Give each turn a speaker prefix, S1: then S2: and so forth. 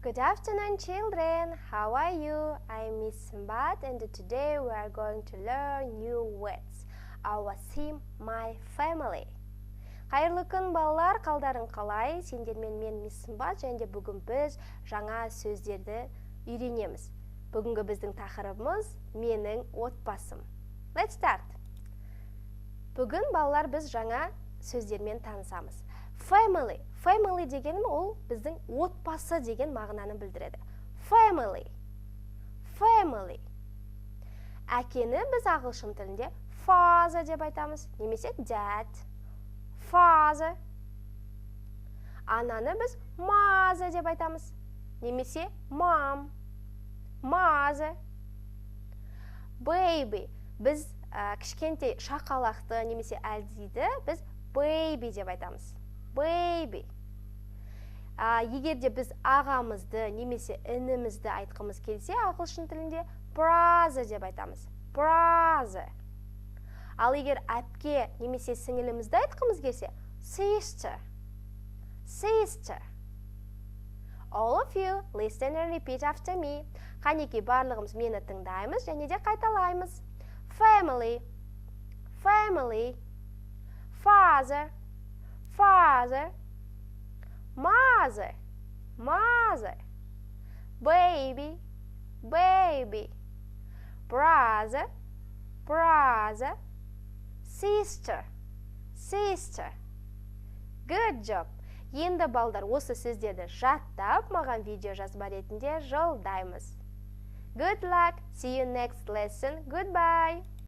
S1: Good afternoon, children. How are you? I'm Miss Sambat, and today we are going to learn new words. Our theme, my family. Қайырлы күн, балалар, қалдарың қалай? Сендермен мен Miss Sambat, және бүгін біз жаңа сөздерді үйренеміз. Бүгінгі біздің тақырыбымыз менің отбасым. Let's start. Бүгін балалар біз жаңа сөздермен танысамыз. Family. Family деген ол біздің отбасы деген мағынаны білдіреді. Family. Family. Әкені біз ағылшын тілінде father деп айтамыз, немесе dad. Father. Ананы біз mother деп айтамыз, немесе mom. Mother. Baby. Біз кішкентай шақалақты немесе әлдиді біз baby деп айтамыз. Baby. Егерде біз ағамызды немесе інімізді айтқымыз келсе, ағылшын тілінде brother деп айтамыз. Brother. Ал егер әпке немесе сіңілімізді айтқымыз келсе, sister. Sister. All of you, listen and repeat after me. Қанекей барлығымыз мені тыңдаймыз және де қайталаймыз. Family. Family. Father. Father. Mother. Mother. Baby. Baby. Brother. Brother. Sister. Sister. Good job. Енді балдар осы сөздерді жаттап, маған видео жазба ретінде жолдаймыз. Good luck. See you next lesson. Goodbye.